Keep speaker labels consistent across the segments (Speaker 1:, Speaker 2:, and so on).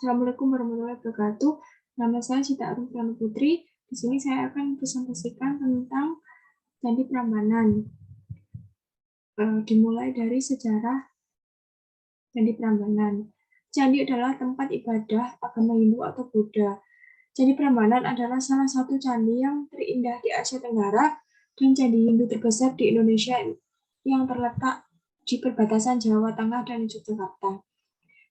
Speaker 1: Assalamualaikum warahmatullahi wabarakatuh. Nama saya Sita Arum Putri. Di sini saya akan presentasikan tentang Candi Prambanan. Dimulai dari sejarah Candi Prambanan. Candi adalah tempat ibadah agama Hindu atau Buddha. Candi Prambanan adalah salah satu candi yang terindah di Asia Tenggara dan candi Hindu terbesar di Indonesia yang terletak di perbatasan Jawa Tengah dan Yogyakarta.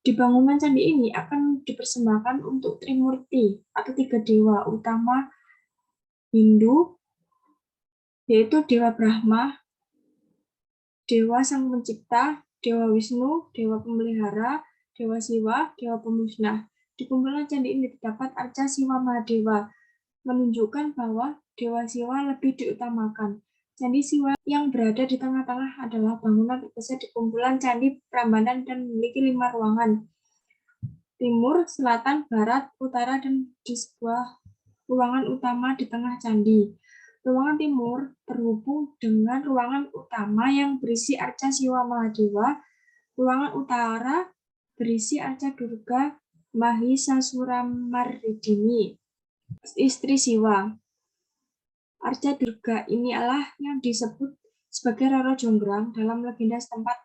Speaker 1: Di bangunan candi ini akan dipersembahkan untuk Trimurti atau 3 dewa utama Hindu, yaitu Dewa Brahma, Dewa Sang Pencipta, Dewa Wisnu, Dewa Pemelihara, Dewa Siwa, Dewa Pemusnah. Di kumpulan candi ini terdapat arca Siwa Mahadewa, menunjukkan bahwa Dewa Siwa lebih diutamakan. Candi Siwa yang berada di tengah-tengah adalah bangunan terbesar di kumpulan Candi Prambanan dan memiliki 5 ruangan. Timur, selatan, barat, utara, dan di sebuah ruangan utama di tengah candi. Ruangan timur terhubung dengan ruangan utama yang berisi arca Siwa Mahadewa. Ruangan utara berisi arca Durga Mahisasuramardini, istri Siwa. Arca Durga inilah yang disebut sebagai Roro Jonggrang dalam legenda setempat.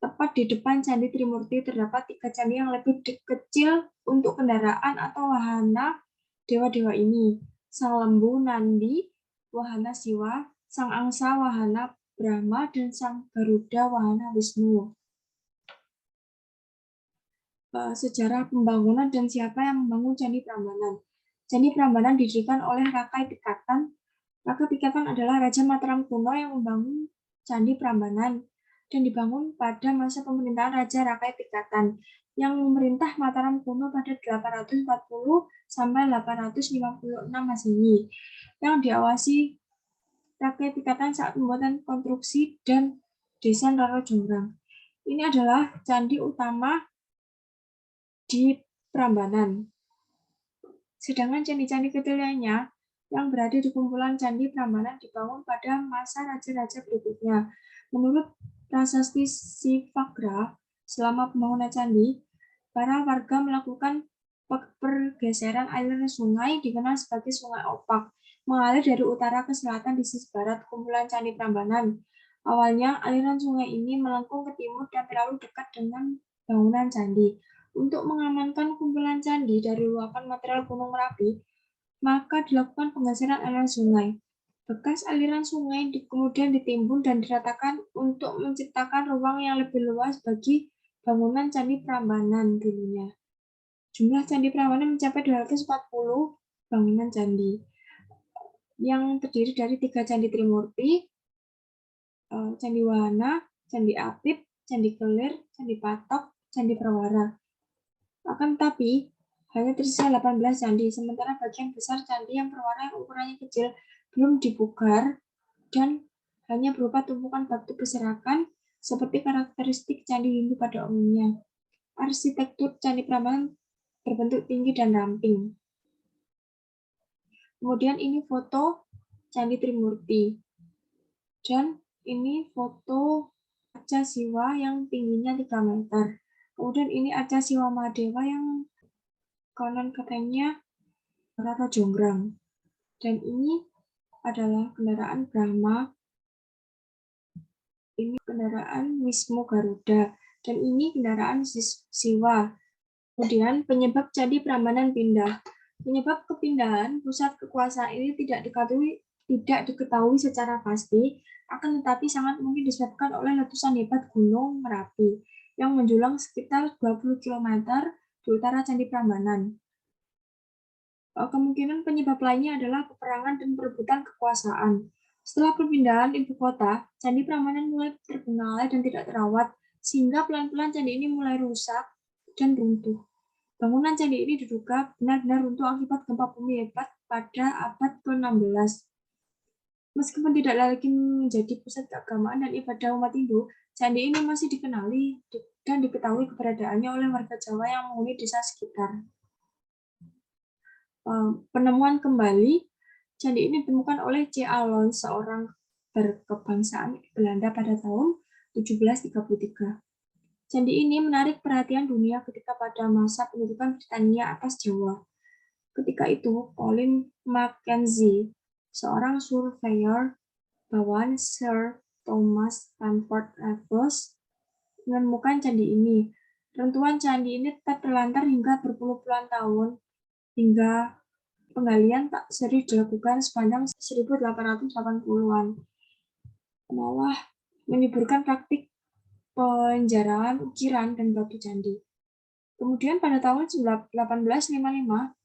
Speaker 1: Tepat di depan Candi Trimurti terdapat 3 candi yang lebih kecil untuk kendaraan atau wahana dewa-dewa ini. Sang Lembu Nandi, wahana Siwa, Sang Angsa, wahana Brahma, dan Sang Garuda, wahana Wisnu. Sejarah pembangunan dan siapa yang membangun Candi Prambanan. Candi Prambanan didirikan oleh Rakai Pikatan. Rakai Pikatan adalah Raja Mataram kuno yang membangun Candi Prambanan dan dibangun pada masa pemerintahan Raja Rakai Pikatan yang memerintah Mataram kuno pada 840 sampai 856 Masehi, yang diawasi Rakai Pikatan saat pembuatan konstruksi dan desain Roro Jonggrang. Ini adalah candi utama di Prambanan. Sedangkan candi-candi kecil lainnya yang berada di kumpulan Candi Prambanan dibangun pada masa raja-raja berikutnya. Menurut Prasasti Sivagra, selama pembangunan candi, para warga melakukan pergeseran aliran sungai dikenal sebagai Sungai Opak, mengalir dari utara ke selatan di sisi barat kumpulan Candi Prambanan. Awalnya, aliran sungai ini melengkung ke timur dan terlalu dekat dengan bangunan candi. Untuk mengamankan kumpulan candi dari luapan material Gunung Merapi, maka dilakukan penggeseran aliran sungai. Bekas aliran sungai kemudian ditimbun dan diratakan untuk menciptakan ruang yang lebih luas bagi bangunan Candi Prambanan dulunya. Jumlah Candi Prambanan mencapai 240 bangunan candi, yang terdiri dari 3 Candi Trimurti, Candi Wahana, Candi Apit, Candi Kelir, Candi Patok, Candi Prawara. Akan tetapi, hanya tersisa 18 candi, sementara bagian besar candi yang Prawara yang ukurannya kecil belum dipugar dan hanya berupa tumpukan batu berserakan seperti karakteristik candi Hindu pada umumnya. Arsitektur Candi Prambanan berbentuk tinggi dan ramping. Kemudian ini foto Candi Trimurti. Dan ini foto arca Siwa yang tingginya 3 meter. Kemudian ini arca Siwa Mahadewa yang konon katanya Roro Jonggrang. Dan ini adalah kendaraan Brahma, ini kendaraan Wisnu Garuda, dan ini kendaraan Siwa. Kemudian penyebab Candi Prambanan pindah. Penyebab kepindahan pusat kekuasaan ini tidak diketahui secara pasti, akan tetapi sangat mungkin disebabkan oleh letusan hebat Gunung Merapi yang menjulang sekitar 20 km di utara Candi Prambanan. Kemungkinan penyebab lainnya adalah peperangan dan perebutan kekuasaan. Setelah perpindahan ibu kota, Candi Prambanan mulai terbengkalai dan tidak terawat, sehingga pelan-pelan candi ini mulai rusak dan runtuh. Bangunan candi ini diduga benar-benar runtuh akibat gempa bumi hebat pada abad ke-16. Meskipun tidak lagi menjadi pusat keagamaan dan ibadah umat Hindu, candi ini masih dikenali dan diketahui keberadaannya oleh warga Jawa yang menghuni desa sekitar. Penemuan kembali, candi ini ditemukan oleh C. Alon, seorang berkebangsaan Belanda pada tahun 1733. Candi ini menarik perhatian dunia ketika pada masa pendudukan Britania atas Jawa. Ketika itu, Colin Mackenzie, seorang surveyor bawaan Sir Thomas Stamford Raffles, menemukan candi ini. Rentuan candi ini tetap terlantar hingga berpuluh-puluhan tahun, hingga penggalian tak serius dilakukan sepanjang 1880-an. Malah menyuburkan praktik penjarahan ukiran dan batu candi. Kemudian pada tahun 1855,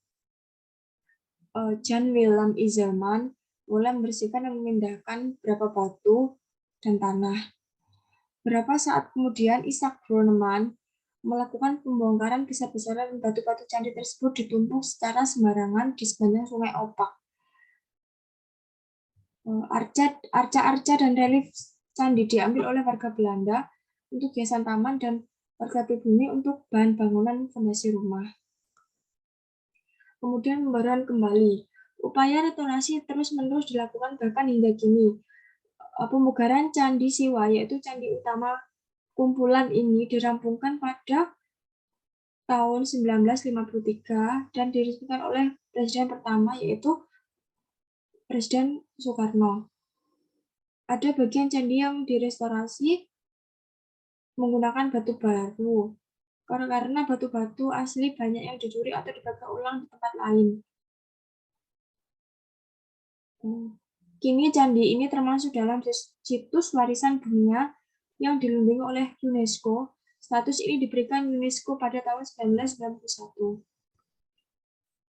Speaker 1: John William Iselman mulai membersihkan dan memindahkan beberapa batu dan tanah. Beberapa saat kemudian, Isaac Groneman melakukan pembongkaran besar-besaran dan batu-batu candi tersebut ditumpuk secara sembarangan di sepanjang Sungai Opak. Arca-arca dan relief candi diambil oleh warga Belanda untuk hiasan taman dan warga pribumi untuk bahan bangunan fondasi rumah. Kemudian pembaruan kembali. Upaya restorasi terus-menerus dilakukan bahkan hingga kini. Pemugaran Candi Siwa, yaitu candi utama kumpulan ini, dirampungkan pada tahun 1953 dan diresmikan oleh presiden pertama, yaitu Presiden Soekarno. Ada bagian candi yang direstorasi menggunakan batu baru, karena batu-batu asli banyak yang dicuri atau dipakai ulang di tempat lain. Kini candi ini termasuk dalam situs warisan dunia yang dilindungi oleh UNESCO. Status ini diberikan UNESCO pada tahun 1991.